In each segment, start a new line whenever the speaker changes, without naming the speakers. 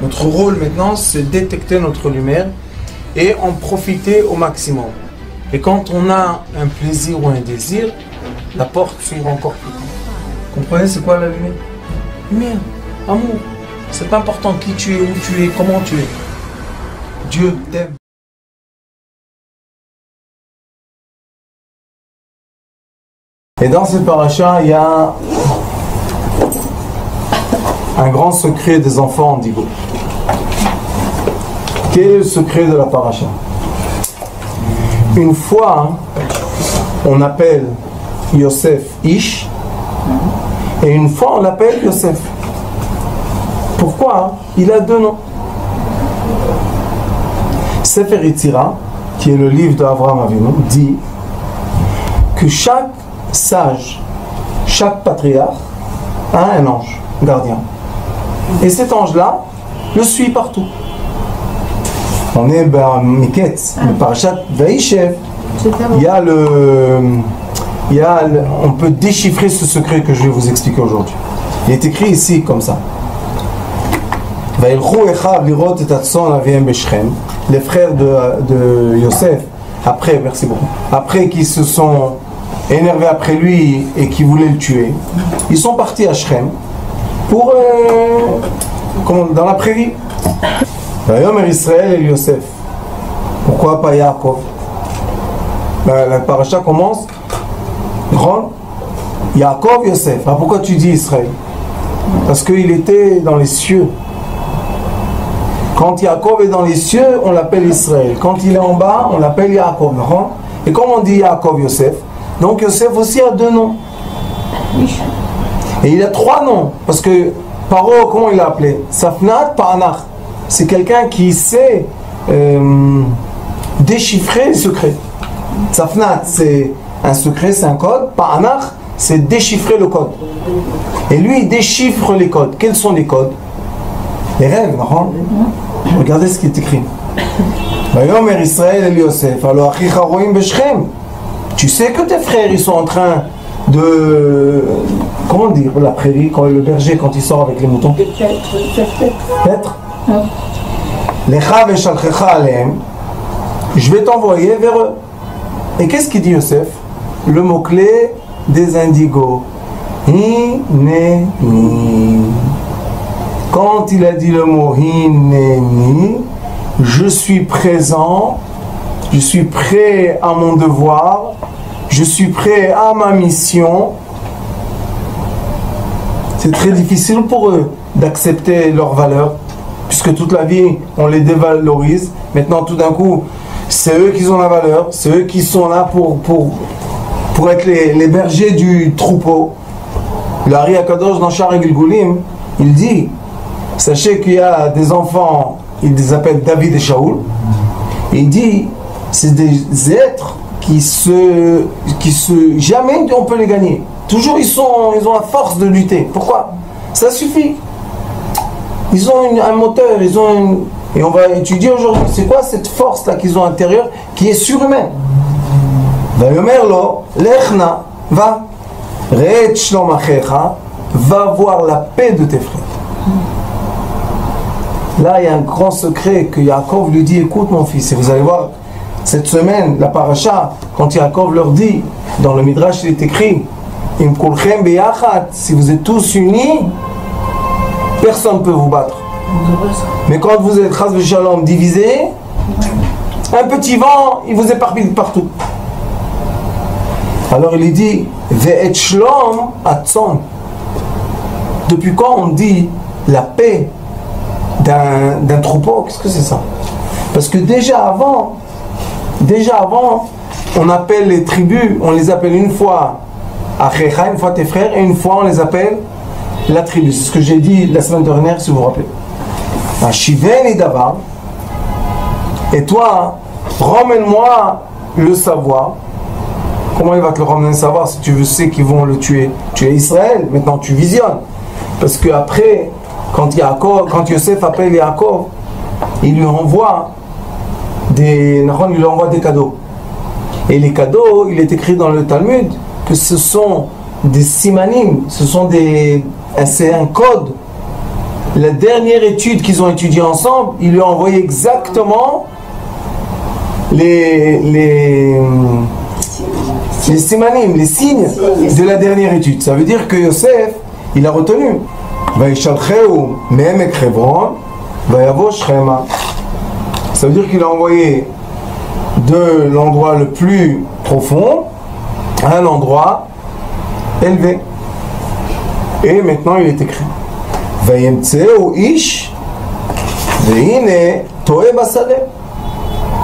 Notre rôle maintenant, c'est détecter notre lumière et en profiter au maximum. Et quand on a un plaisir ou un désir, la porte s'ouvre encore plus. Comprenez, c'est quoi la lumière? Lumière, amour. C'est pas important qui tu es, où tu es, comment tu es. Dieu t'aime. Et dans cette paracha, il y a un grand secret des enfants en Digo. Quel est le secret de la paracha? Une fois, on appelle Yosef Ish, et une fois on l'appelle Yosef. Pourquoi? Il a deux noms. Sefer Yetzira, qui est le livre d'Avraham Avinu, dit que chaque sage, chaque patriarche a un ange gardien. Et cet ange-là le suit partout. On est Miketz, le parashat Vaïchev. On peut déchiffrer ce secret que je vais vous expliquer aujourd'hui. Il est écrit ici comme ça. Les frères de Yosef, après, merci beaucoup, après qu'ils se sont énervés après lui et qui voulaient le tuer, ils sont partis à Shrem pour dans la prairie. Vayomer Israël et Yosef. Pourquoi pas Yaakov? La paracha commence grand Yaakov Yosef. Ah, pourquoi tu dis Israël? Parce qu'il était dans les cieux. Quand Yaakov est dans les cieux, on l'appelle Israël. Quand il est en bas, on l'appelle Yaakov. Et comme on dit Yaakov Yosef, donc Yosef aussi a deux noms. Et il a trois noms. Parce que Paro, comment il l'a appelé? Safnat Pa'anach. C'est quelqu'un qui sait déchiffrer les secrets. Safnat, c'est un secret, c'est un code. Pa'anach, c'est déchiffrer le code. Et lui, il déchiffre les codes. Quels sont les codes? Les rêves, non? Regardez ce qui est écrit. Vayomer Israël et Yosef, alors achicha roim b'Shechem. Tu sais que tes frères, ils sont en train de... Comment dire, la prairie, quand le berger, quand il sort avec les moutons? Peut-être. Lecha v'shalchecha alehem. Je vais t'envoyer vers eux. Et qu'est-ce qu'il dit Yosef? Le mot-clé des indigos. Hineni. Quand il a dit le mot Hineni, je suis présent, je suis prêt à mon devoir, je suis prêt à ma mission. C'est très difficile pour eux d'accepter leurs valeurs, puisque toute la vie on les dévalorise. Maintenant tout d'un coup, c'est eux qui ont la valeur, c'est eux qui sont là pour être les bergers du troupeau. L'Ari Akadosh dans Shar Gilgulim, il dit: sachez qu'il y a des enfants, il les appelle David et Shaoul. Et il dit, c'est des êtres qui jamais on peut les gagner. Toujours ils ont la force de lutter. Pourquoi? Ça suffit. Ils ont un moteur, et on va étudier aujourd'hui, c'est quoi cette force-là qu'ils ont à l'intérieur, qui est surhumaine. Vayomerlo, lechna, va, re'et shlom achecha, va voir la paix de tes frères. Là, il y a un grand secret que Yaakov lui dit: écoute mon fils, et vous allez voir cette semaine, la paracha, quand Yaakov leur dit, dans le Midrash il est écrit: Im kulchem beyachat, si vous êtes tous unis, personne ne peut vous battre. Mais quand vous êtes chas v'shalom divisés, un petit vent, il vous éparpille partout. Alors il dit: ve'et shlom atzon. Depuis quand on dit la paix d'un troupeau? Qu'est-ce que c'est ça? Parce que déjà avant, on appelle les tribus, on les appelle une fois Achecha, une fois tes frères, et une fois on les appelle la tribu. C'est ce que j'ai dit la semaine dernière, si vous vous rappelez. Shiven et Davar. Et toi, ramène-moi le savoir. Comment il va te le ramener le savoir si tu veux sais qu'ils vont le tuer? Tu es Israël, maintenant tu visionnes. Parce que après, quand Yosef appelle Yaakov, il lui envoie des cadeaux. Et les cadeaux, il est écrit dans le Talmud que ce sont des simanim, c'est un code la dernière étude qu'ils ont étudiée ensemble, il lui a envoyé exactement les simanim, les signes de la dernière étude. Ça veut dire que Yosef, il a retenu. Ça veut dire qu'il a envoyé de l'endroit le plus profond à un endroit élevé. Et maintenant il est écrit. Et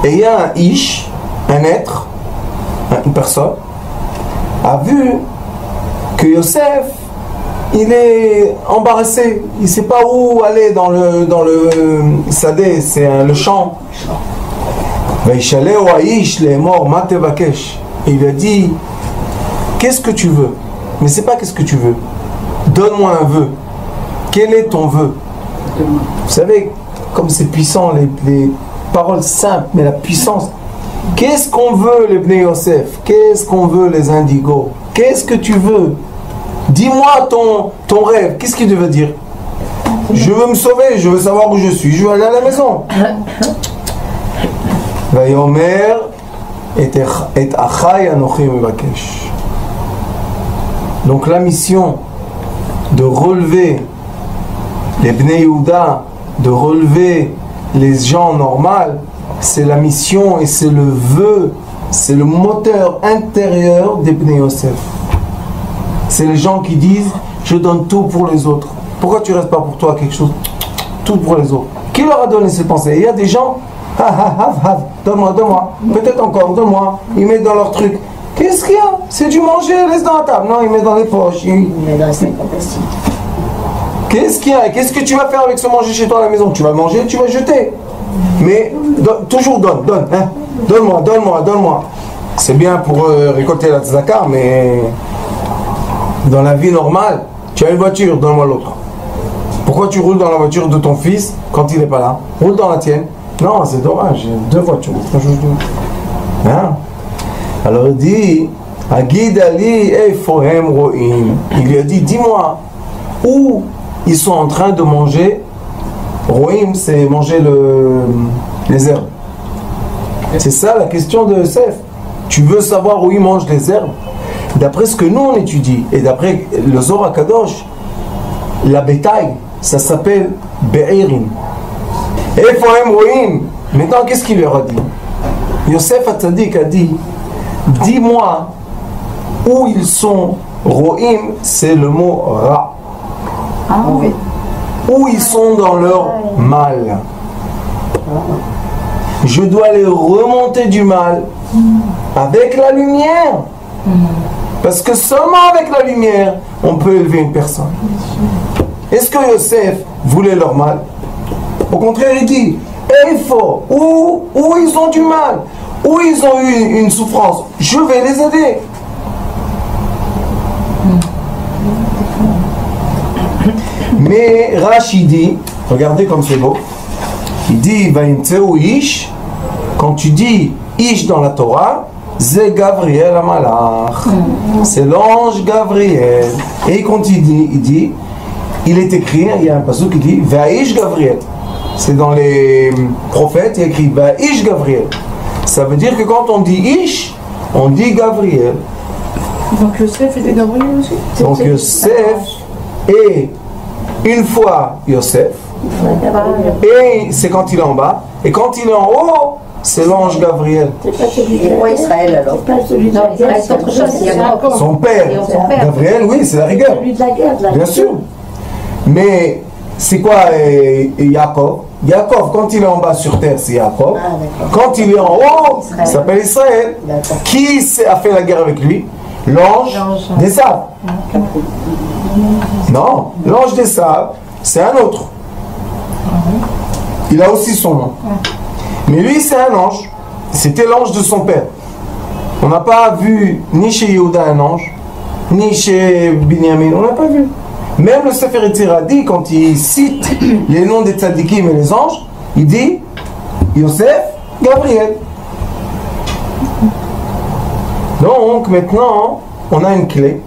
il y a un ish, un être, une personne, a vu que Yosef, il est embarrassé, il ne sait pas où aller dans le sadé, c'est le champ. Et il lui a dit, qu'est-ce que tu veux? Mais c'est pas qu'est-ce que tu veux. Donne-moi un vœu. Quel est ton vœu? Vous savez, comme c'est puissant, les paroles simples, mais la puissance. Qu'est-ce qu'on veut les Bnei Yosef? Qu'est-ce qu'on veut les indigos? Qu'est-ce que tu veux? Dis-moi ton rêve. Qu'est-ce qu'il devait dire? Je veux me sauver, je veux savoir où je suis, je veux aller à la maison. Vayomer et achai anochi mevakesh. Donc la mission de relever les Bnei Yehuda, de relever les gens normaux, c'est la mission et c'est le vœu, c'est le moteur intérieur des Bnei Yosef. C'est les gens qui disent je donne tout pour les autres. Pourquoi tu restes pas pour toi quelque chose? Tout pour les autres. Qui leur a donné cette pensée? Il y a des gens, donne-moi, peut-être encore, donne-moi. Ils mettent dans leur truc. Qu'est-ce qu'il y a? C'est du manger, laisse dans la table. Non, ils mettent dans les poches. Ils mettent dans les sacs en plastique. Qu'est-ce qu'il y a? Qu'est-ce que tu vas faire avec ce manger chez toi à la maison? Tu vas manger, tu vas jeter. Mais toujours donne. Hein? Donne-moi. C'est bien pour récolter la tzedaka, mais dans la vie normale, tu as une voiture, donne-moi l'autre. Pourquoi tu roules dans la voiture de ton fils quand il n'est pas là? Roule dans la tienne. Non, c'est dommage, deux voitures. Hein? Alors il dit, il lui a dit, dis-moi, où ils sont en train de manger. Roim, c'est manger les herbes. C'est ça la question de Yosef. Tu veux savoir où ils mangent les herbes? D'après ce que nous on étudie, et d'après le Zohar HaKadosh, la bétail, ça s'appelle Be'erim. Efohem Roim. Maintenant, qu'est-ce qu'il leur a dit? Yosef HaTzadik a dit, dis-moi où ils sont. Roim, c'est le mot Ra. Ah oui. Où ils sont dans leur mal. Je dois les remonter du mal avec la lumière. Parce que seulement avec la lumière, on peut élever une personne. Est-ce que Yosef voulait leur mal? Au contraire, il dit, il faut, où ils ont du mal, où ils ont eu une souffrance, je vais les aider. Mais Rashi dit, regardez comme c'est beau, il dit, ish, quand tu dis ish dans la Torah, c'est Gabriel Amalach, c'est l'ange Gabriel. Et il continue, il dit, il est écrit, il y a un passage qui dit, Va'ish Gabriel. C'est dans les prophètes, il y a écrit Va'ish Gabriel. Ça veut dire que quand on dit ish, on dit Gabriel.
Donc Yosef était Gabriel aussi?
Donc Yosef est une fois Yosef, et c'est quand il est en bas, et quand il est en haut, c'est l'ange Gabriel.
C'est pas celui du roi Israël alors? C'est pas celui de la guerre, c'est autre chose.
Son père, Gabriel, oui, c'est la rigueur.
Celui de la guerre,
bien sûr. Mais c'est quoi Yaakov? Yaakov, quand il est en bas sur terre, c'est Yaakov. Quand il est en haut, il s'appelle Israël. Qui a fait la guerre avec lui? L'ange des sables. Non, l'ange des sables, c'est un autre. Il a aussi son nom. Mais lui, c'est un ange. C'était l'ange de son père. On n'a pas vu ni chez Yehuda un ange, ni chez Binyamin. On n'a pas vu. Même le Sefer Yetzirah dit, quand il cite les noms des tzadikim et les anges, il dit Yosef, Gabriel. Donc maintenant, on a une clé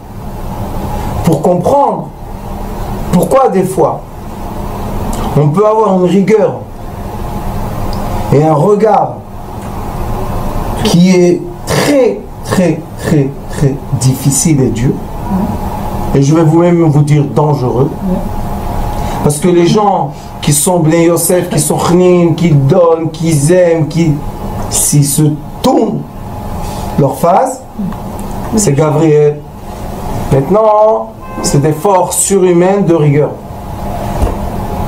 pour comprendre pourquoi des fois On peut avoir une rigueur et un regard qui est très, très, très, très difficile et dur. Et je vais même vous dire dangereux. Parce que les gens qui sont Bnei Yosef, qui sont chnin, qui donnent, qui aiment, s'ils se tournent leur face, c'est Gabriel. Maintenant, c'est des forces surhumaines de rigueur.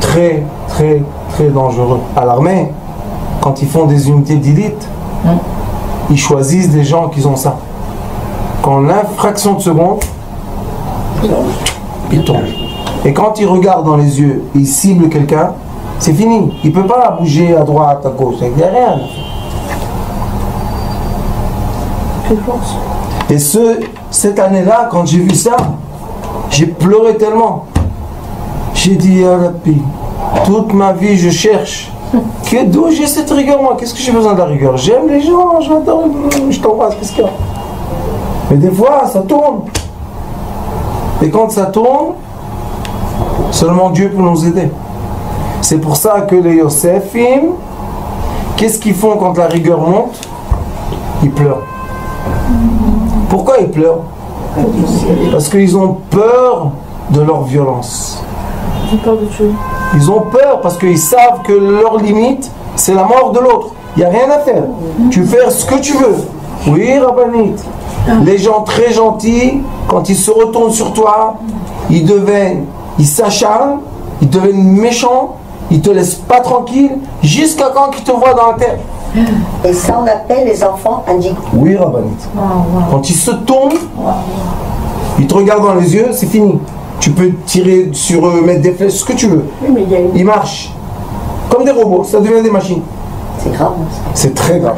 Très, très, très dangereux. À l'armée, quand ils font des unités d'élite, ils choisissent des gens qui ont ça. Quand l'infraction de seconde, ils tombent. Et quand ils regardent dans les yeux, ils ciblent quelqu'un, c'est fini. Il ne peut pas bouger à droite, à gauche. Il n'y a rien. Et cette année-là, quand j'ai vu ça, j'ai pleuré tellement. J'ai dit, ah, toute ma vie, je cherche. D'où j'ai cette rigueur, moi? Qu'est-ce que j'ai besoin de la rigueur? J'aime les gens, j'adore, je t'embrasse, qu'est-ce qu'il y a? Mais des fois, ça tourne. Et quand ça tourne, seulement Dieu peut nous aider. C'est pour ça que les Yosefim, qu'est-ce qu'ils font quand la rigueur monte? Ils pleurent. Pourquoi ils pleurent? Parce qu'ils ont peur de leur violence.
Ils ont peur de tuer.
Ils ont peur parce qu'ils savent que leur limite, c'est la mort de l'autre. Il n'y a rien à faire. Tu fais ce que tu veux. Oui, Rabbanit. Les gens très gentils, quand ils se retournent sur toi, ils s'acharnent, ils deviennent méchants, ils te laissent pas tranquille, jusqu'à quand ils te voient dans la terre.
Et ça, on appelle les enfants indigos.
Oui, Rabbanit. Quand ils se tournent, ils te regardent dans les yeux, c'est fini. Tu peux tirer sur eux, mettre des flèches, ce que tu veux. Ils marchent. Comme des robots, ça devient des machines.
C'est grave.
C'est très grave.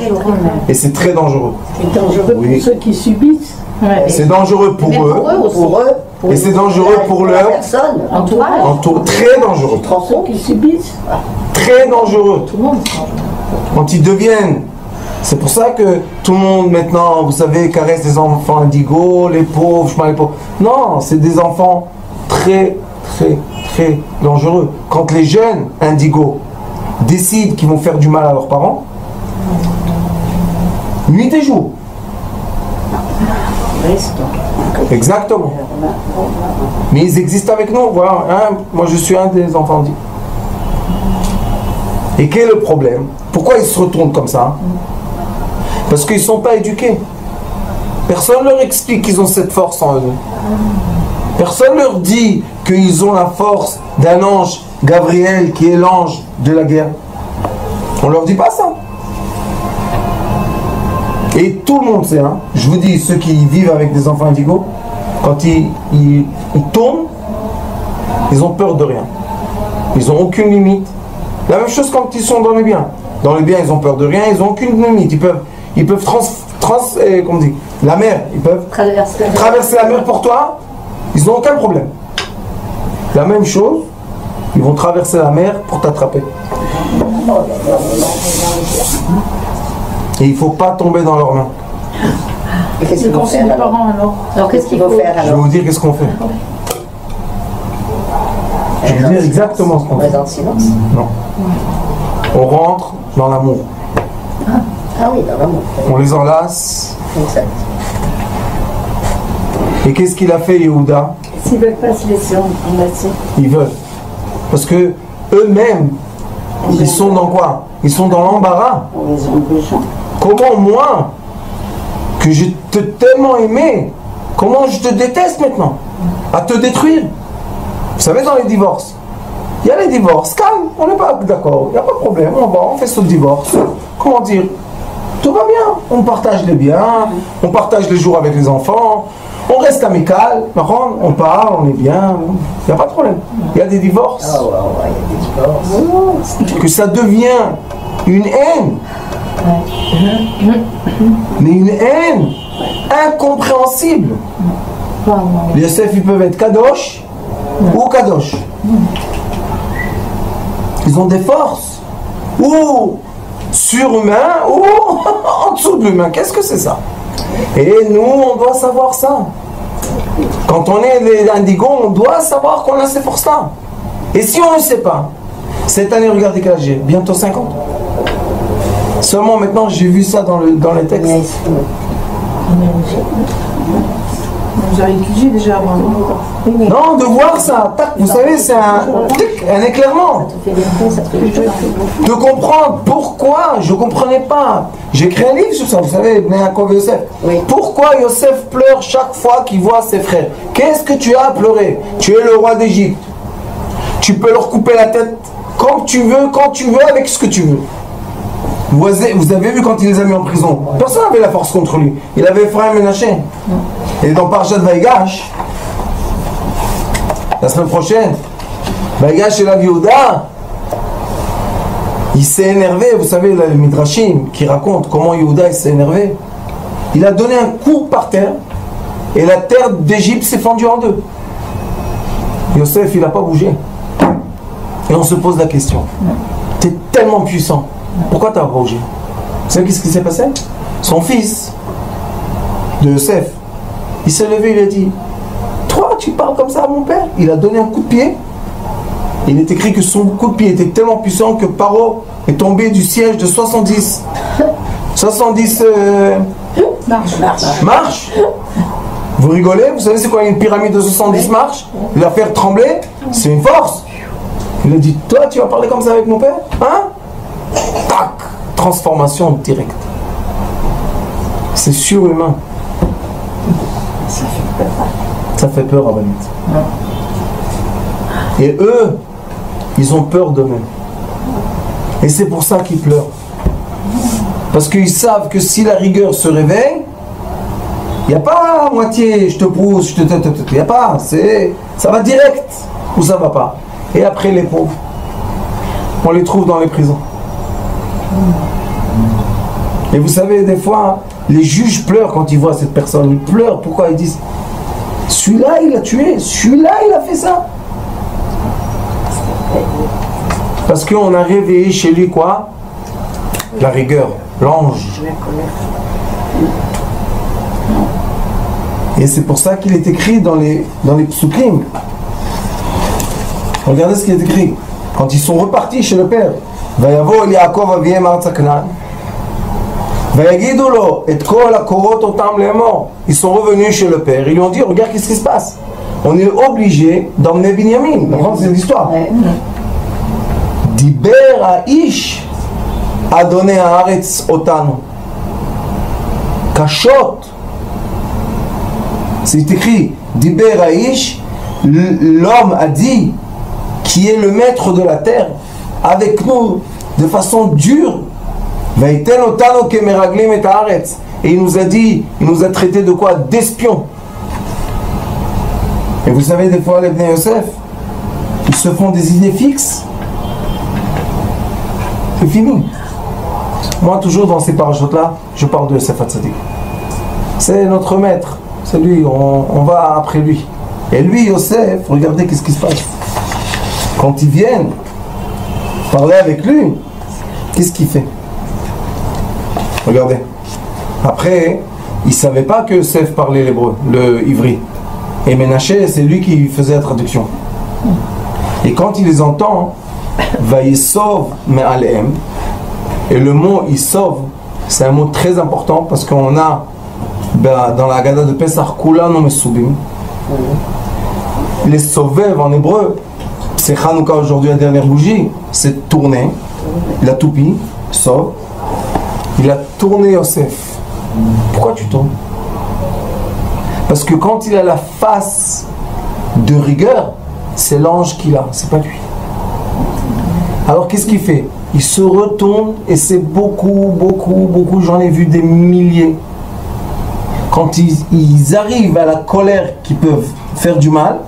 Et c'est très dangereux.
C'est dangereux pour ceux qui subissent.
C'est dangereux pour eux.
Pour eux.
Et c'est dangereux pour leur
personne.
Entourage.
Très dangereux.
Ceux qui subissent.
Très dangereux.
Tout le monde.
Quand ils deviennent. C'est pour ça que tout le monde maintenant, vous savez, caresse des enfants indigos, les pauvres, je parle les pauvres. Non, c'est des enfants très, très, très dangereux. Quand les jeunes indigos décident qu'ils vont faire du mal à leurs parents, nuit et jour. Exactement. Mais ils existent avec nous. Voilà, hein, moi je suis un des enfants indigos. Et quel est le problème? Pourquoi ils se retournent comme ça? Parce qu'ils ne sont pas éduqués. Personne ne leur explique qu'ils ont cette force en eux. Personne ne leur dit qu'ils ont la force d'un ange, Gabriel, qui est l'ange de la guerre. On ne leur dit pas ça. Et tout le monde sait, hein, je vous dis, ceux qui vivent avec des enfants indigos, quand ils tournent, ils ont peur de rien. Ils n'ont aucune limite. La même chose quand ils sont dans les biens. Dans les biens, ils ont peur de rien, ils n'ont aucune limite. Ils peuvent comment on dit, la mer, ils peuvent traverser la mer pour toi, ils n'ont aucun problème. La même chose, ils vont traverser la mer pour t'attraper. Et il ne faut pas tomber dans leurs mains.
Et qu'est-ce qu'ils vont faire
Les
alors?
parents alors.
Alors qu'est-ce qu'ils vont faire
Je vais
alors?
vous dire qu'est-ce qu'on fait. Je vais vous dire exactement ce qu'on fait.
Dans le silence.
Non. On rentre dans l'amour.
Ah oui, dans l'amour.
On les enlace.
Exact.
Et qu'est-ce qu'il a fait, Yehuda?
S'ils ne veulent pas se laisser enlacer.
Ils veulent. Parce que eux-mêmes, ils sont dans quoi? Ils sont dans l'embarras.
On les embêche.
Comment moi, que je t'ai tellement aimé, comment je te déteste maintenant? À te détruire. Vous savez, dans les divorces, il y a les divorces, calme, on n'est pas d'accord, il n'y a pas de problème, on fait ce divorce. Comment dire? Tout va bien, on partage les biens, on partage les jours avec les enfants, on reste amical, on parle, on est bien, il n'y a pas de problème. Il y a des divorces.
Ah ouais, il y a des divorces.
Que ça devient une haine. Mais une haine incompréhensible. Les Yosef, ils peuvent être Kadosh ou Kadosh. Ils ont des forces. Ou surhumains ou en dessous de l'humain. Qu'est-ce que c'est ça? Et nous, on doit savoir ça. Quand on est les indigos, on doit savoir qu'on a ces forces-là. Et si on ne sait pas, Cette année, regardez quel âge j'ai, bientôt 50. Seulement maintenant, j'ai vu ça dans les textes.
Vous avez étudié déjà avant.
Non, de voir ça, tac, vous savez, c'est un éclairement. De comprendre pourquoi, je ne comprenais pas. J'ai écrit un livre sur ça, vous savez, Yaakov Yosef.
Oui.
Pourquoi Yosef pleure chaque fois qu'il voit ses frères? Qu'est-ce que tu as à pleurer? Tu es le roi d'Égypte. Tu peux leur couper la tête comme tu veux, quand tu veux, avec ce que tu veux. Vous avez vu quand il les a mis en prison, personne n'avait la force contre lui. Il avait Ephraim et Menaché. Et dans Parashat Vaïgash, la semaine prochaine, Vaïgash et la Yehuda, il s'est énervé. Vous savez, le Midrashim qui raconte comment Yehuda s'est énervé. Il a donné un coup par terre et la terre d'Égypte s'est fendue en deux. Yosef, il n'a pas bougé. Et on se pose la question. Tu es tellement puissant. Pourquoi tu n'as pas bougé? Vous savez ce qui s'est passé? Son fils de Yosef, il s'est levé, il a dit, toi tu parles comme ça à mon père? Il a donné un coup de pied. Il est écrit que son coup de pied était tellement puissant que Paro est tombé du siège de 70 marches. Vous rigolez? Vous savez c'est quoi une pyramide de 70 marches? La faire trembler, c'est une force. Il a dit, toi tu vas parler comme ça avec mon père? Hein? Tac! Transformation directe. C'est surhumain. Ça fait peur à Banit. Et eux, ils ont peur d'eux-mêmes. Et c'est pour ça qu'ils pleurent. Parce qu'ils savent que si la rigueur se réveille, il n'y a pas à moitié, je te pousse, il n'y a pas. Ça va direct ou ça va pas. Et après les pauvres, on les trouve dans les prisons. Et vous savez, des fois, les juges pleurent quand ils voient cette personne. Ils pleurent. Pourquoi? Ils disent, celui-là il a tué, celui-là il a fait ça. Parce qu'on a réveillé chez lui quoi? La rigueur, l'ange. Et c'est pour ça qu'il est écrit dans les psukim. Regardez ce qui est écrit. Quand ils sont repartis chez le père, Vayavo el Yaakov aviem artsa Canaan. Vayagidu lo et kol hakorot otam lemor. Ils sont revenus chez le père. Ils lui ont dit, regarde qu'est-ce qui se passe. On est obligé d'emmener Binyamin. C'est l'histoire. Diber ha'ish adonai haaretz otanu. Kashot. C'est écrit, Diber ha'ish, l'homme a dit, qui est le maître de la terre, avec nous, de façon dure. Vaïten otanu kemeraglim et haaretz. Et il nous a dit, il nous a traité de quoi? D'espions. Et vous savez, des fois, les Bnei Yosef, ils se font des idées fixes. C'est fini. Moi, toujours dans ces parachutes-là, je parle de Yosef Hatzadik. C'est notre maître. C'est lui, on va après lui. Et lui, Yosef, regardez qu'est-ce qui se passe. Quand ils viennent parler avec lui, qu'est-ce qu'il fait? Regardez. Après, il ne savait pas que Yosef parlait l'hébreu, le ivri. Et Ménaché, c'est lui qui faisait la traduction. Et quand il les entend, Vayesov me'alehem, et le mot Isov, c'est un mot très important parce qu'on a dans la Haggadah de Pesach, Kulanu Mesubim. Les Sovev en hébreu, c'est Hanouka aujourd'hui, la dernière bougie, c'est tourner. Il a toupie, Sov. Il a tourné Yosef. Pourquoi tu tournes? Parce que quand il a la face de rigueur, c'est l'ange qu'il a, c'est pas lui. Alors qu'est-ce qu'il fait? Il se retourne et c'est beaucoup, j'en ai vu des milliers. Quand ils arrivent à la colère qui peuvent faire du mal,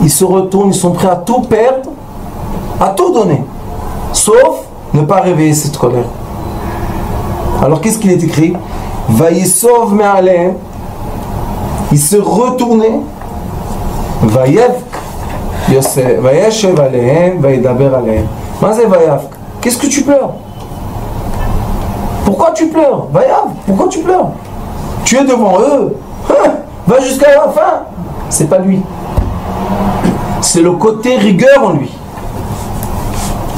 ils se retournent, ils sont prêts à tout perdre, à tout donner, sauf ne pas réveiller cette colère. Alors qu'est-ce qu'il est écrit? Vayesov me'alehem. Il se retournait. Vayevk Yosef, Vayeshev alehem, Vayedaber alehem. Mazé Vayevk. Qu'est-ce que tu pleures? Pourquoi tu pleures? Vayav, pourquoi tu pleures? Tu es devant eux. Va jusqu'à la fin. C'est pas lui. C'est le côté rigueur en lui.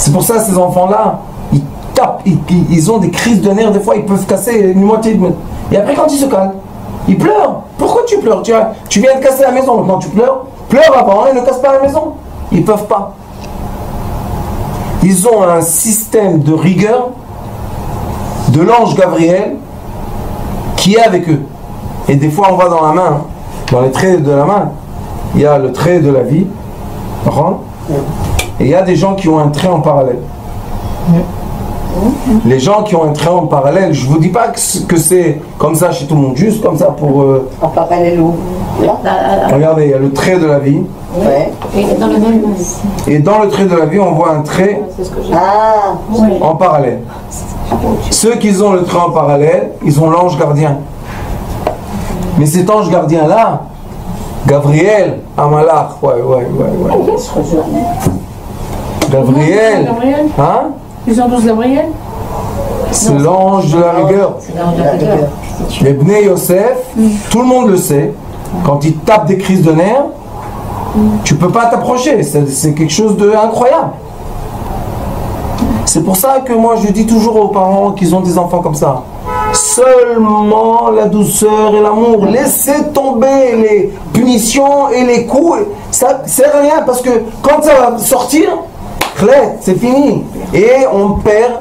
C'est pour ça ces enfants-là, ils tapent, ils ont des crises de nerfs, des fois ils peuvent casser une moitié de... Et après quand ils se calment, ils pleurent. Pourquoi tu pleures? Tu viens de casser la maison, maintenant tu pleures? Pleure avant et ne casse pas la maison. Ils ne peuvent pas. Ils ont un système de rigueur de l'ange Gabriel qui est avec eux. Et des fois on va dans la main, dans les traits de la main, il y a le trait de la vie, et il y a des gens qui ont un trait en parallèle. Les gens qui ont un trait en parallèle, je ne vous dis pas que c'est comme ça chez tout le monde, juste comme ça pour...
En parallèle où? Là.
Regardez, il y a le trait de la vie.
Ouais.
Et dans le même...
Et dans le trait de la vie, on voit un trait en parallèle. Ceux qui ont le trait en parallèle, ils ont l'ange gardien. Mais cet ange gardien-là, Gabriel, Amalach, ouais. Gabriel, hein?
Ils ont tous Gabriel?
C'est l'ange de la rigueur. Les Bnei Yosef, tout le monde le sait, quand ils tapent des crises de nerfs, tu ne peux pas t'approcher, c'est quelque chose d'incroyable. C'est pour ça que moi je dis toujours aux parents qu'ils ont des enfants comme ça. Seulement la douceur et l'amour. Laissez tomber les punitions et les coups. Ça ne sert à rien parce que quand ça va sortir, c'est fini. Et on perd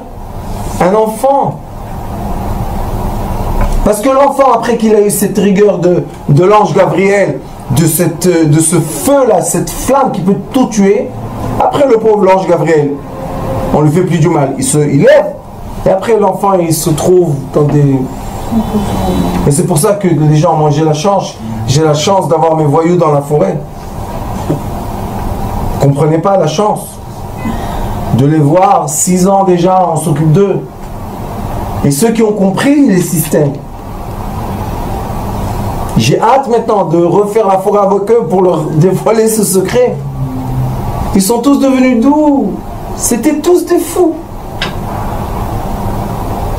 un enfant. Parce que l'enfant, après qu'il a eu cette rigueur de l'ange Gabriel, de ce feu-là, cette flamme qui peut tout tuer, après le pauvre l'ange Gabriel, on ne lui fait plus du mal. Il lève. Et après l'enfant, il se trouve dans des... Et c'est pour ça que les gens, moi j'ai la chance d'avoir mes voyous dans la forêt. Vous ne comprenez pas la chance de les voir, 6 ans déjà, on s'occupe d'eux. Et ceux qui ont compris les systèmes. J'ai hâte maintenant de refaire la forêt avec eux pour leur dévoiler ce secret. Ils sont tous devenus doux. C'était tous des fous.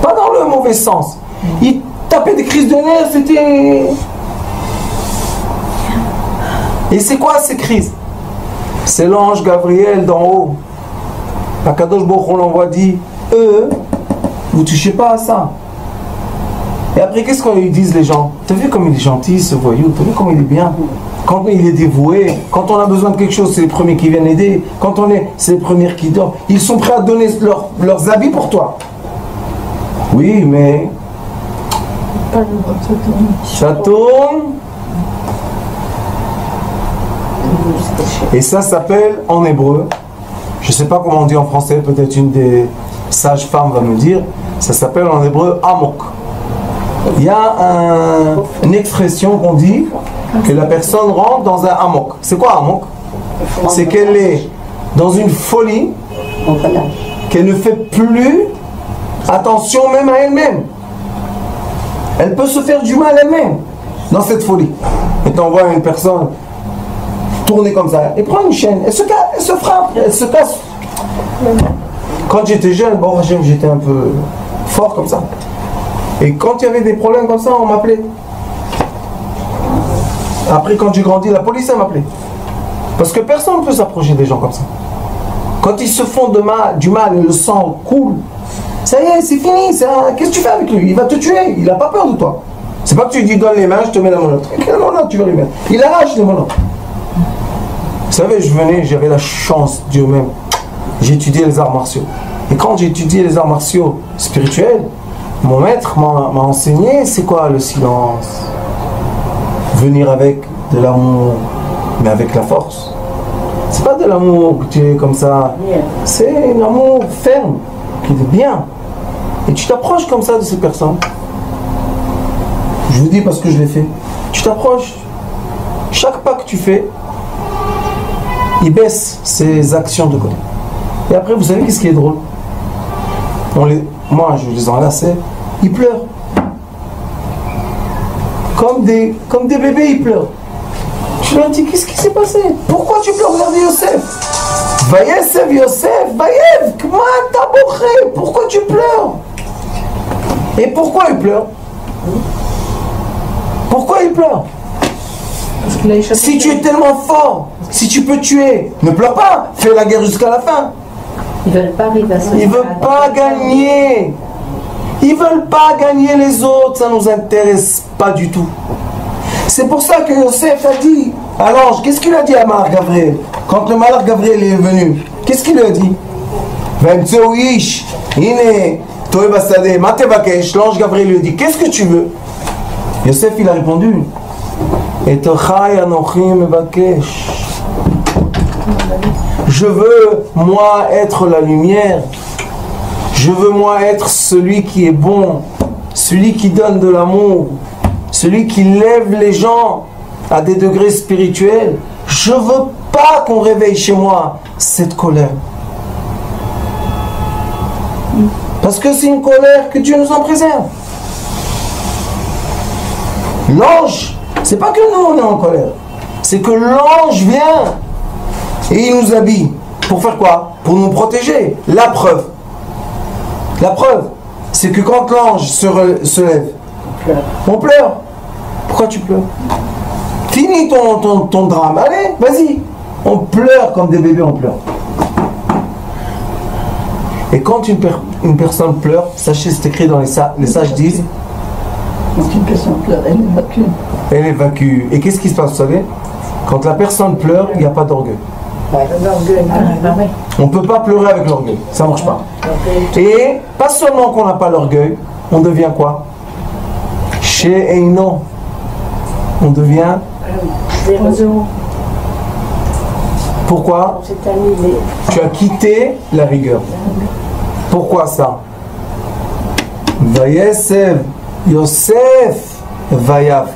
Pas dans le mauvais sens. Ils tapaient des crises de nerfs, c'était... Et c'est quoi ces crises? C'est l'ange Gabriel d'en haut. Akadosh Baruch Hu l'envoie dit, vous touchez pas à ça. Et après, qu'est-ce qu'on lui disent les gens? T'as vu comme il est gentil ce voyou? T'as vu comme il est bien? Quand il est dévoué, quand on a besoin de quelque chose, c'est les premiers qui viennent aider. Quand c'est les premiers qui dorment. Ils sont prêts à donner leurs habits pour toi. Oui, mais... ça tourne. Et ça s'appelle en hébreu, je ne sais pas comment on dit en français, peut-être une des sages-femmes va me dire, ça s'appelle en hébreu amok. Il y a une expression qu'on dit que la personne rentre dans un amok. C'est quoi amok? C'est qu'elle est dans une folie, qu'elle ne fait plus attention même à elle-même. Elle peut se faire du mal elle-même dans cette folie. Et tu envoies une personne tourner comme ça, et prend une chaîne, elle se frappe, elle se casse. Quand j'étais jeune, bon, j'étais un peu fort comme ça. Et quand il y avait des problèmes comme ça, on m'appelait. Après, quand j'ai grandi, la police, elle m'appelait. Parce que personne ne peut s'approcher des gens comme ça. Quand ils se font du mal et le sang coule, ça y est, c'est fini. Qu'est-ce que tu fais avec lui? Il va te tuer, il n'a pas peur de toi. C'est pas que tu lui dis donne les mains, je te mets la menotte. Quelle menotte tu veux lui mettre? Il arrache les menottes. Vous savez, j'avais la chance, Dieu même. J'ai étudié les arts martiaux. Et quand j'ai étudié les arts martiaux spirituels, mon maître m'a enseigné c'est quoi le silence. Venir avec de l'amour, mais avec la force. C'est pas de l'amour que tu es comme ça. C'est un amour ferme, qui est bien. Et tu t'approches comme ça de ces personnes. Je vous dis parce que je l'ai fait. Tu t'approches. Chaque pas que tu fais, il baisse ses actions de côté. Et après, vous savez qu'est-ce qui est drôle? Moi, je les enlaçais, ils pleurent. Comme des bébés, ils pleurent. Je leur dis, qu'est-ce qui s'est passé? Pourquoi tu pleures? Regardez Yosef. Vayesev Yosef, Vayev, comment t'as bourré? Pourquoi tu pleures? Et pourquoi il pleure? Pourquoi il pleure? Si tu es tellement fort, si tu peux tuer, ne pleure pas, fais la guerre jusqu'à la fin.
Ils veulent pas arriver à ça.
Ils veulent pas gagner. Ils veulent pas gagner les autres, ça nous intéresse pas du tout. C'est pour ça que Yosef a dit à l'ange, qu'est-ce qu'il a dit à Malach Gabriel? Quand le Malach Gabriel est venu, qu'est-ce qu'il lui a dit? L'ange Gabriel lui a dit, qu'est-ce que tu veux? Yosef il a répondu, je veux moi être la lumière, je veux moi être celui qui est bon, celui qui donne de l'amour, celui qui lève les gens à des degrés spirituels. Je veux pas qu'on réveille chez moi cette colère. Parce que c'est une colère que Dieu nous en préserve. L'ange, c'est pas que nous on est en colère, c'est que l'ange vient et il nous habille. Pour faire quoi? Pour nous protéger. La preuve, c'est que quand l'ange se lève, on pleure. Pourquoi tu pleures? Finis ton drame, allez, vas-y. On pleure comme des bébés, on pleure. Et quand une personne pleure, sachez, c'est écrit dans les sages disent,
Quand une personne pleure, elle évacue.
elle évacue. Et qu'est-ce qui se passe, vous savez? Quand la personne pleure, il n'y a pas d'orgueil. On ne peut pas pleurer avec l'orgueil, ça ne marche pas. Et pas seulement qu'on n'a pas l'orgueil, on devient quoi? Chez Eino, on devient... Pourquoi? Tu as quitté la rigueur. Pourquoi ça? Vayesev Yosef Vayavk.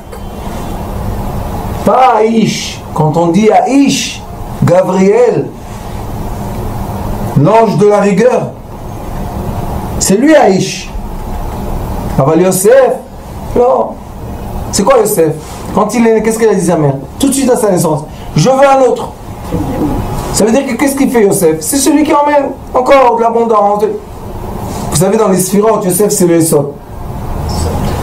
Pas Aïch. Quand on dit Aïch, Gabriel, l'ange de la rigueur, c'est lui Aïch. Aval Yosef, non. C'est quoi Yosef? Quand il est né, qu'est-ce qu'elle a dit sa mère? Tout de suite à sa naissance. Je veux un autre. Ça veut dire que qu'est-ce qu'il fait Yosef? C'est celui qui emmène encore de l'abondance. Vous savez, dans les sphirotes, Yosef c'est le Yesod.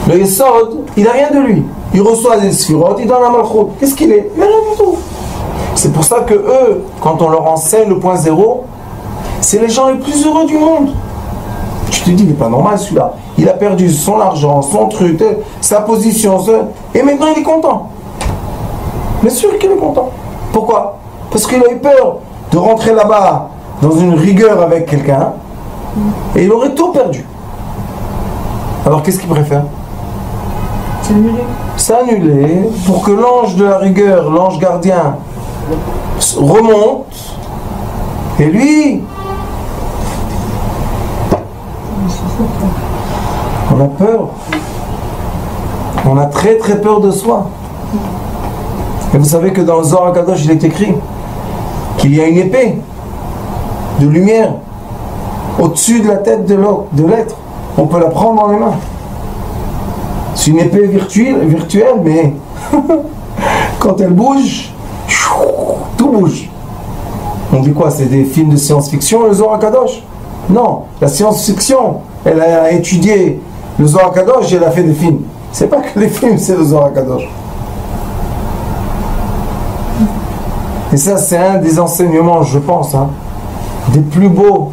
Le Yesod, il n'a rien de lui. Il reçoit les sphirotes, il donne la malchoute. Qu'est-ce qu'il est? Il n'a rien du tout. C'est pour ça que eux, quand on leur enseigne le point zéro, c'est les gens les plus heureux du monde. Tu te dis, il n'est pas normal celui-là. Il a perdu son argent, son truc, sa position, et maintenant il est content. Bien sûr qu'il est content. Pourquoi? Parce qu'il a eu peur de rentrer là-bas dans une rigueur avec quelqu'un et il aurait tout perdu. Alors qu'est-ce qu'il préfère? S'annuler pour que l'ange de la rigueur, l'ange gardien, remonte et lui, on a peur. On a très très peur de soi. Et vous savez que dans le Zohar HaKadosh, il est écrit qu'il y a une épée de lumière au-dessus de la tête de l'être. On peut la prendre dans les mains. C'est une épée virtuelle, mais quand elle bouge, tout bouge. On dit quoi? C'est des films de science-fiction, le Zohar HaKadosh? Non, la science-fiction, elle a étudié le Zohar HaKadosh et elle a fait des films. C'est pas que les films, c'est le Zohar HaKadosh. Et ça, c'est un des enseignements, je pense, des plus beaux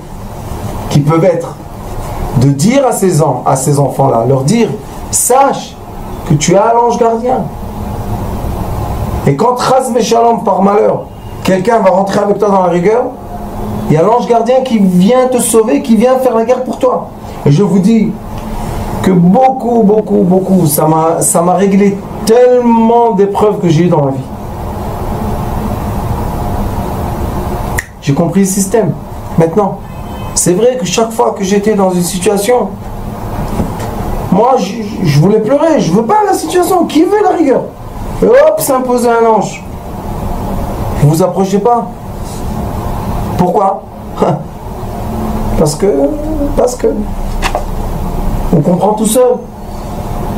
qui peuvent être, de dire à ces enfants-là, leur dire, sache que tu as l'ange gardien. Et quand Chas Veshalom, par malheur, quelqu'un va rentrer avec toi dans la rigueur, il y a l'ange gardien qui vient te sauver, qui vient faire la guerre pour toi. Et je vous dis que beaucoup, ça m'a réglé tellement d'épreuves que j'ai eues dans la vie. J'ai compris le système. Maintenant, c'est vrai que chaque fois que j'étais dans une situation, moi, je voulais pleurer. Je veux pas la situation. Qui veut la rigueur? Et hop, s'imposer un ange. Vous vous approchez pas. Pourquoi? Parce que on comprend tout seul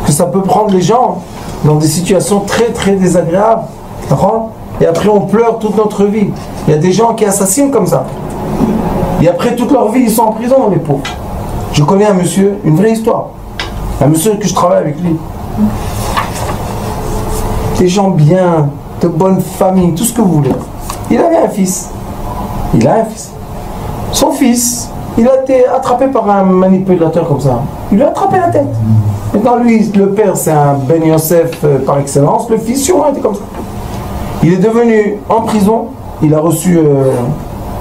que ça peut prendre les gens dans des situations très très désagréables. Et après on pleure toute notre vie. Il y a des gens qui assassinent comme ça. Et après toute leur vie ils sont en prison, les pauvres. Je connais un monsieur, une vraie histoire. Un monsieur que je travaille avec lui. Des gens bien, de bonne famille, tout ce que vous voulez. Il avait un fils. Il a un fils. son fils, il a été attrapé par un manipulateur comme ça. Il lui a attrapé la tête. Maintenant, lui, le père, c'est un Ben Yosef par excellence. Le fils, sûrement, était comme ça. Il est devenu en prison. Il a reçu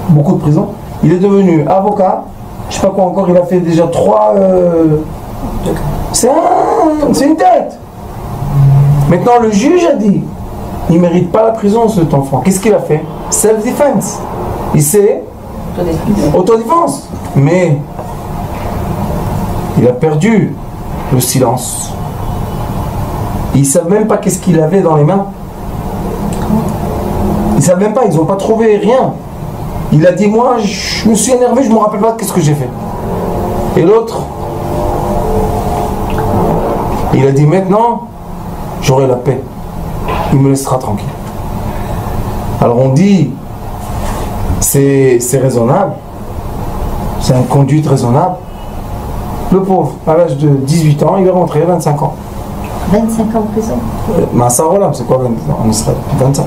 beaucoup de prison. Il est devenu avocat. Je sais pas quoi encore. Il a fait déjà 3... C'est une tête. Maintenant, le juge a dit, il ne mérite pas la prison, cet enfant. Qu'est-ce qu'il a fait? Self-defense. Il s'est autodéfense. Mais il a perdu le silence. Ils ne savent même pas qu'est-ce qu'il avait dans les mains. Ils ne savent même pas, ils n'ont pas trouvé rien. Il a dit, moi, je me suis énervé, je ne me rappelle pas qu'est-ce que j'ai fait. Et l'autre, il a dit, maintenant, j'aurai la paix. Il me laissera tranquille. Alors on dit, c'est raisonnable. C'est une conduite raisonnable. Le pauvre, à l'âge de 18 ans, il est rentré à 25 ans.
25 ans de prison.
Massarolam, c'est quoi en Israël? 25.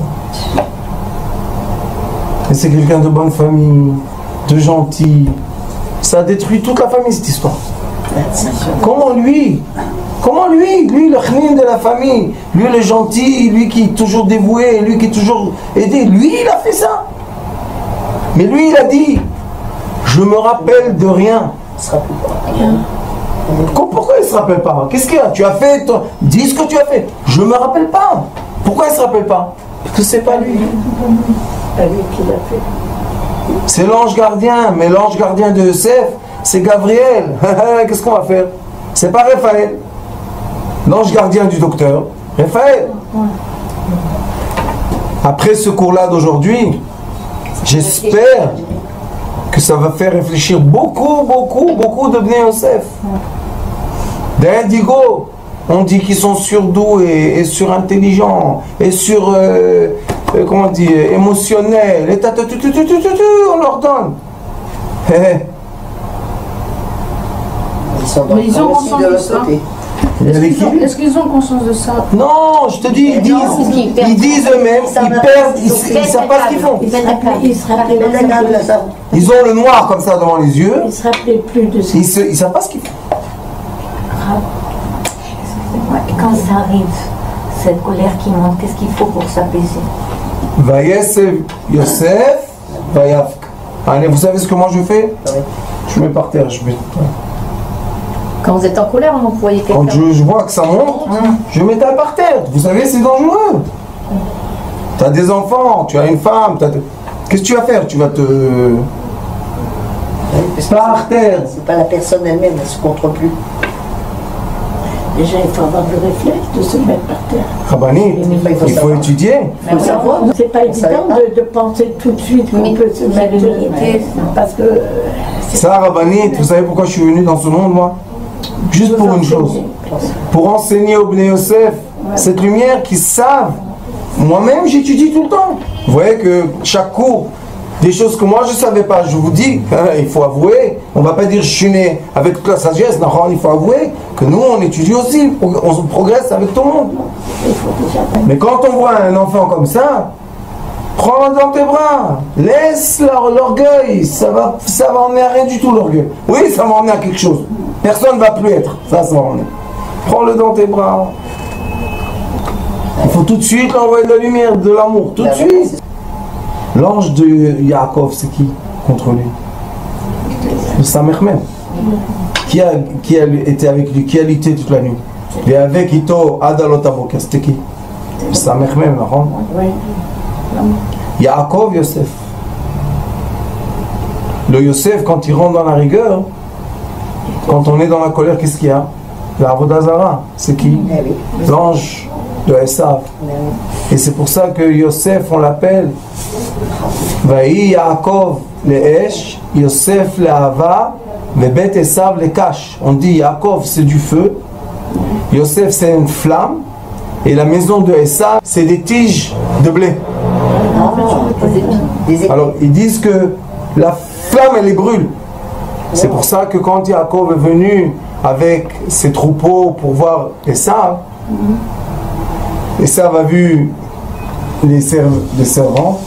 Et c'est quelqu'un de bonne famille, de gentil. Ça a détruit toute la famille, cette histoire. Comment lui, le chnin de la famille, lui le gentil, lui qui est toujours dévoué, lui qui est toujours aidé, lui il a fait ça. Mais lui il a dit, je me rappelle de rien. Pourquoi il ne se rappelle pas? Qu'est-ce qu'il y a? Tu as fait, dis ce que tu as fait. Je ne me rappelle pas. Pourquoi il ne se rappelle pas? Parce que c'est pas lui. C'est l'ange gardien, mais l'ange gardien de Yosef, c'est Gabriel. Qu'est-ce qu'on va faire? C'est pas Raphaël. L'ange gardien du docteur, Raphaël. Après ce cours-là d'aujourd'hui, j'espère que ça va faire réfléchir beaucoup de Bnei Yosef. Des indigos, on dit qu'ils sont surdoués et surintelligents et comment on dit, émotionnels. Et on leur donne.
Ils ont conscience de ça. Est-ce qu'ils ont conscience de ça?
Non, je te dis, ils disent eux-mêmes, ils perdent, ils ne savent pas ce qu'ils font. Ils ont le noir comme ça devant les yeux.
Ils ne se rappelaient plus de ça.
Ils ne savent pas ce qu'ils font.
Quand ça arrive, cette colère qui monte, qu'est-ce qu'il faut pour s'apaiser?
Vayesef Yosef, Vayafk. Allez, vous savez ce que moi je fais? Je mets par terre, je mets.
Quand vous êtes en colère, vous voyez quelqu'un.
Quand je vois que ça monte, je mets ta par terre. Vous savez, c'est dangereux. Tu as des enfants, tu as une femme. Qu'est-ce que tu vas faire? Tu vas te. Par terre.
C'est pas la personne elle-même, elle ne se contrôle plus. Déjà, il faut avoir le réflexe de se mettre par terre.
Rabbani, il faut étudier.
Il faut savoir. C'est pas évident de penser tout de suite qu'on peut se mettre parce que.
Ça, Rabbani, vous savez pourquoi je suis venu dans ce monde, moi? Juste pour une chose. Pour enseigner aux Bnei Yosef cette lumière qu'ils savent. Moi-même, j'étudie tout le temps. Vous voyez que chaque cours, des choses que moi je ne savais pas, je vous dis, il faut avouer, on ne va pas dire je suis né avec toute la sagesse, non, il faut avouer que nous on étudie aussi, on progresse avec tout le monde. Mais quand on voit un enfant comme ça, prends-le dans tes bras, laisse l'orgueil, ça va emmener à rien du tout l'orgueil. Oui, ça va emmener à quelque chose, personne ne va plus être, ça va emmener. Prends-le dans tes bras. Il faut tout de suite envoyer de la lumière, de l'amour, tout de suite. L'ange de Yaakov, c'est qui contre lui? Le Samermen. Qui a été avec lui? Qui a lutté toute la nuit? Et avec Ito Adalotaboka, c'était qui? Le Samermen, non? Yaakov, Yosef. Le Yosef, quand il rentre dans la rigueur, quand on est dans la colère, qu'est-ce qu'il y a? La Avodazara, c'est qui? L'ange de Esav. Et c'est pour ça que Yosef, on l'appelle Vaï Yaakov le Esh, Yosef le Hava, Bebet Esav le Kash. On dit Yaakov c'est du feu, Yosef c'est une flamme, et la maison de Esav c'est des tiges de blé. Alors ils disent que la flamme elle les brûle. C'est pour ça que quand Yaakov est venu avec ses troupeaux pour voir Esav, Esav a vu les servants,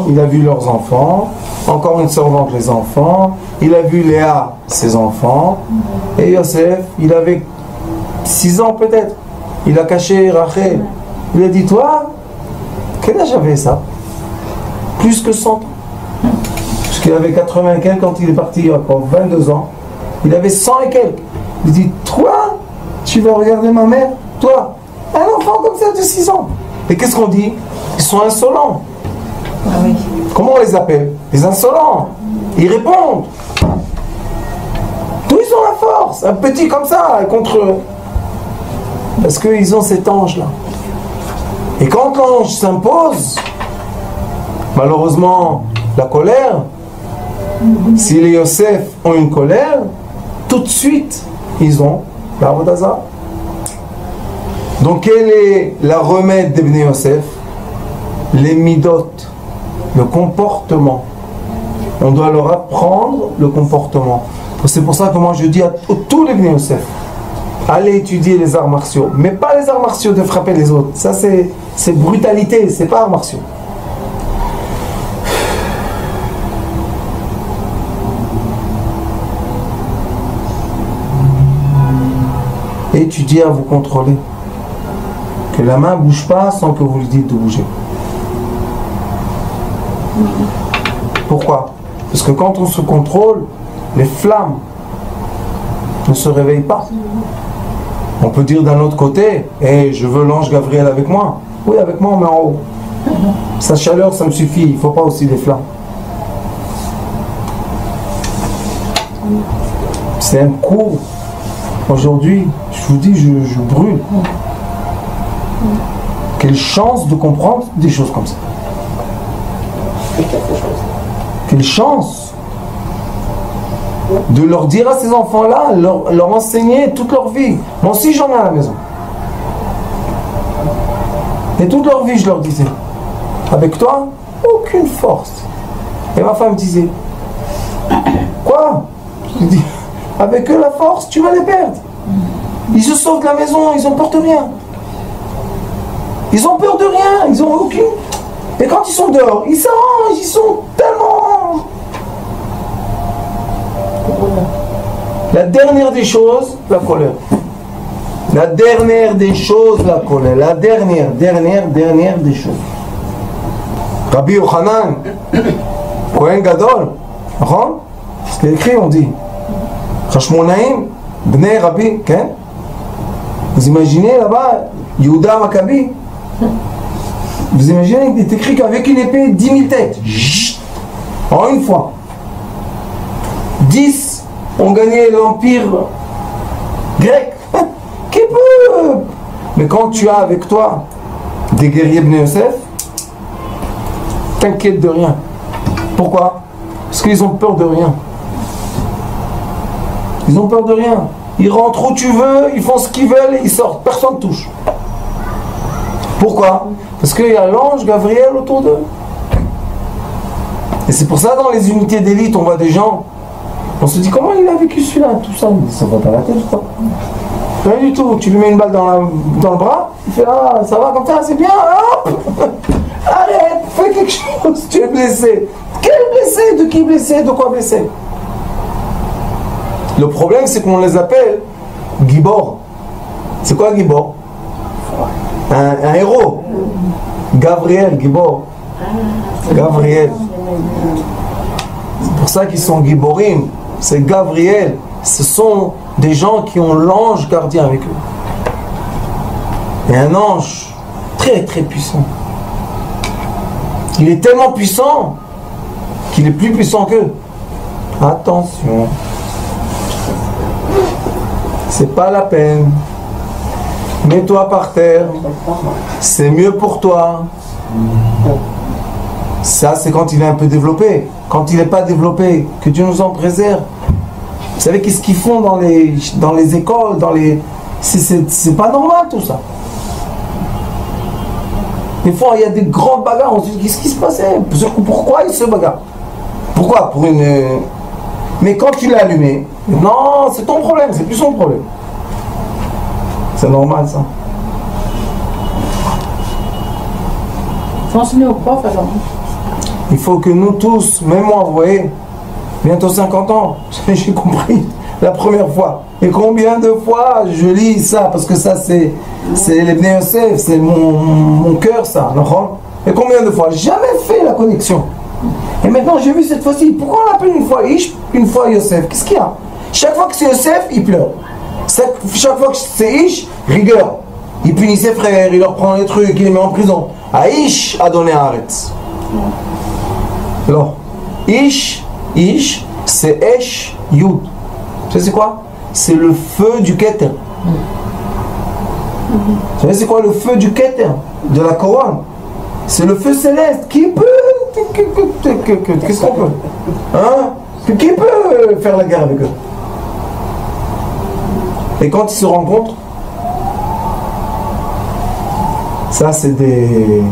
il a vu leurs enfants, encore une servante, les enfants. Il a vu Léa, ses enfants. Et Yosef, il avait 6 ans peut-être. Il a caché Rachel. Il a dit, toi, quel âge avait ça? Plus que 100 ans. Parce qu'il avait 80 et quelques quand il est parti, encore 22 ans. Il avait 100 et quelques. Il dit, toi, tu vas regarder ma mère? Toi, un enfant comme ça de 6 ans. Et qu'est-ce qu'on dit? Ils sont insolents.
Ah oui.
Comment on les appelle? Les insolents. Ils répondent. D'où ils ont la force? Un petit comme ça, contre eux. Parce qu'ils ont cet ange-là. Et quand l'ange s'impose, malheureusement, la colère, si les Yosef ont une colère, tout de suite, ils ont la Avodah. Donc, quel est la remède d'Ibn Yosef? Les midot, le comportement. On doit leur apprendre le comportement. C'est pour ça que moi je dis à tous les Ibn Yosef, allez étudier les arts martiaux, mais pas les arts martiaux de frapper les autres. Ça c'est brutalité, c'est pas arts martiaux. Étudiez à vous contrôler. Que la main ne bouge pas sans que vous lui dites de bouger. Pourquoi? Parce que quand on se contrôle, les flammes ne se réveillent pas. On peut dire d'un autre côté, hey, je veux l'ange Gabriel avec moi. Oui, avec moi, mais en haut. Sa chaleur, ça me suffit. Il ne faut pas aussi des flammes. C'est un cours. Aujourd'hui, je vous dis, je brûle. Quelle chance de comprendre des choses comme ça. Quelle chance de leur dire à ces enfants-là, leur enseigner toute leur vie. Moi aussi j'en ai à la maison. Et toute leur vie je leur disais, avec toi, aucune force. Et ma femme disait, quoi? Je dis, avec eux la force, tu vas les perdre. Ils se sauvent de la maison, ils ont peur de rien. Ils ont peur de rien, ils ont aucune. Et quand ils sont dehors, ils s'arrangent, ils sont tellement. La dernière des choses, la colère. La dernière des choses, la colère. La dernière des choses. Rabbi Yochanan, Kohen Gadol, c'est écrit, on dit. Chashmonaïm, Bnei Rabbi, okay? Vous imaginez là-bas, Yehuda Maccabi. Vous imaginez qu'il est écrit qu'avec une épée, 10 000 têtes. En une fois. 10 ont gagné l'empire grec. Qui peut? Mais quand tu as avec toi des guerriers Bnei Yosef, t'inquiète de rien. Pourquoi? Parce qu'ils ont peur de rien. Ils ont peur de rien. Ils rentrent où tu veux, ils font ce qu'ils veulent et ils sortent. Personne ne touche. Pourquoi? Parce qu'il y a l'ange Gabriel autour d'eux. Et c'est pour ça dans les unités d'élite, on voit des gens, on se dit comment il a vécu celui-là, tout ça. Ça va pas la tête, quoi. Rien du tout. Tu lui mets une balle dans le bras, il fait ah, ça va comme ça, c'est bien, hop. Arrête, fais quelque chose, tu es blessé. Quel blessé? De qui blessé? De quoi blessé? Le problème, c'est qu'on les appelle Gibor. C'est quoi Gibor? Un héros. Gabriel, Gibor. Gabriel. C'est pour ça qu'ils sont Giborim. C'est Gabriel. Ce sont des gens qui ont l'ange gardien avec eux. Et un ange très très puissant. Il est tellement puissant qu'il est plus puissant qu'eux. Attention. C'est pas la peine. Mets-toi par terre. C'est mieux pour toi. Ça, c'est quand il est un peu développé. Quand il n'est pas développé, que Dieu nous en préserve. Vous savez qu'est-ce qu'ils font dans les écoles, c'est pas normal tout ça. Des fois, il y a des grandes bagarres. On se dit, qu'est-ce qui se passait? Pourquoi il se bagarre? Pourquoi? Pour une... Mais quand il l'a allumé, non, c'est ton problème, c'est plus son problème. C'est normal ça.
Faut enseigner aux profs alors.
Il faut que nous tous, même moi, vous voyez, bientôt 50 ans, j'ai compris la première fois. Et combien de fois je lis ça, parce que ça c'est les Bnei Yosef, c'est mon cœur ça, d'accord? Et combien de fois? J'ai jamais fait la connexion. Et maintenant j'ai vu cette fois-ci, pourquoi on l'appelle une fois Ish, une fois Yosef? Qu'est-ce qu'il y a? Chaque fois que c'est Yosef, il pleure. Chaque fois que c'est Ish, rigueur. Il punit ses frères, il leur prend les trucs, il les met en prison. Ah, Ish a donné Haaretz. Alors, Ish, c'est Esh Yud. Tu sais c'est quoi? C'est le feu du Keter. Tu sais c'est quoi le feu du Keter? De la couronne. C'est le feu céleste. Qui peut... Qu'est-ce qu'on peut? Hein? Qui peut faire la guerre avec eux? Et quand ils se rencontrent, ça c'est des...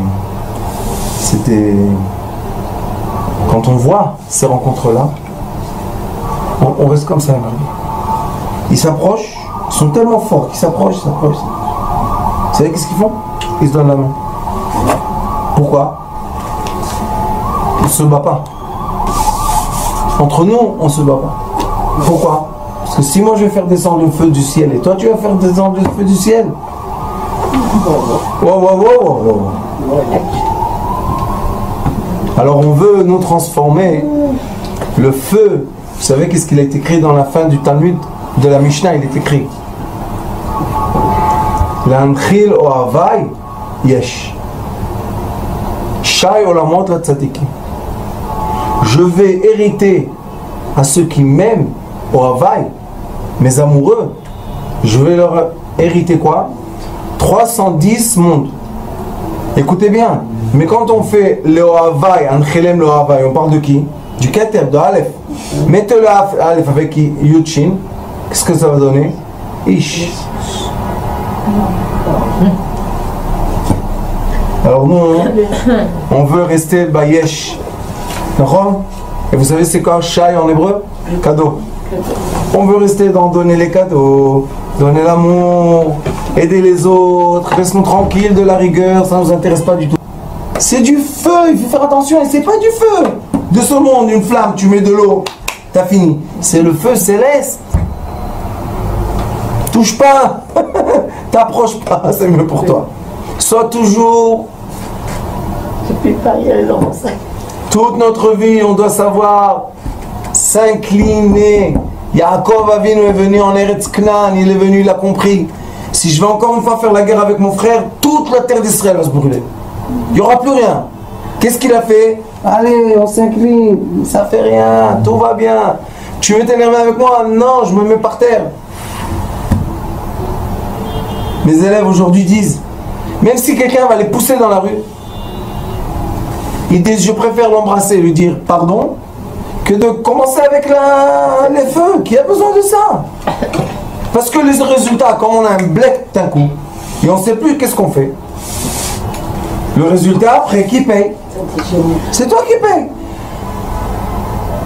Quand on voit ces rencontres-là, on reste comme ça, Marie. Ils s'approchent, ils sont tellement forts qu'ils s'approchent. Vous savez qu'est-ce qu'ils font? Ils se donnent la main. Pourquoi? On ne se bat pas. Entre nous, on ne se bat pas. Pourquoi? Parce que si moi je vais faire descendre le feu du ciel et toi tu vas faire descendre le feu du ciel. Wow. Alors on veut nous transformer le feu. Vous savez qu'est-ce qu'il a été écrit dans la fin du Talmud de la Mishnah? Il est écrit L'anchil ohavai yesh Shai olamot la tzadikim. Je vais hériter à ceux qui m'aiment, ohavai, mes amoureux. Je vais leur hériter quoi? 310 mondes. Écoutez bien, mais quand on fait le ohavai, anchilem le ohavai, on parle de qui? Du Keter, de Aleph. Mettez le Aleph avec Yudshin. Qu'est-ce que ça va donner? Ish. Alors nous, on veut rester Bayesh. D'accord? Et vous savez c'est quoi Shai en hébreu? Cadeau. On veut rester dans donner les cadeaux, donner l'amour, aider les autres, restons tranquilles de la rigueur, ça ne nous intéresse pas du tout. C'est du feu, il faut faire attention, et c'est pas du feu de ce monde, une flamme, tu mets de l'eau, t'as fini. C'est le feu céleste. Touche pas, t'approches pas, c'est mieux pour toi. Sois toujours. Toute notre vie, on doit savoir s'incliner. Yaakov Avinu est venu en Eretz Knan, il est venu, il a compris. Si je vais encore une fois faire la guerre avec mon frère, toute la terre d'Israël va se brûler. Il n'y aura plus rien. Qu'est-ce qu'il a fait? Allez, on s'incline, ça fait rien, tout va bien. Tu veux t'énerver avec moi? Non, je me mets par terre. Mes élèves aujourd'hui disent, même si quelqu'un va les pousser dans la rue, ils disent je préfère l'embrasser et lui dire pardon que de commencer avec les feux. Qui a besoin de ça? Parce que les résultats, quand on a un blec d'un coup et on ne sait plus qu'est-ce qu'on fait, le résultat après qui paye? C'est toi qui paye.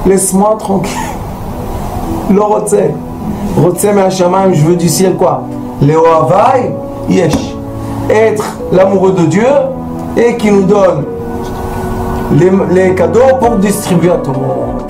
Laisse-moi tranquille. Le rotse me'hashamayim, je veux du ciel quoi? Le'ohavai yesh. Être l'amoureux de Dieu et qui nous donne les cadeaux pour distribuer à tout le monde.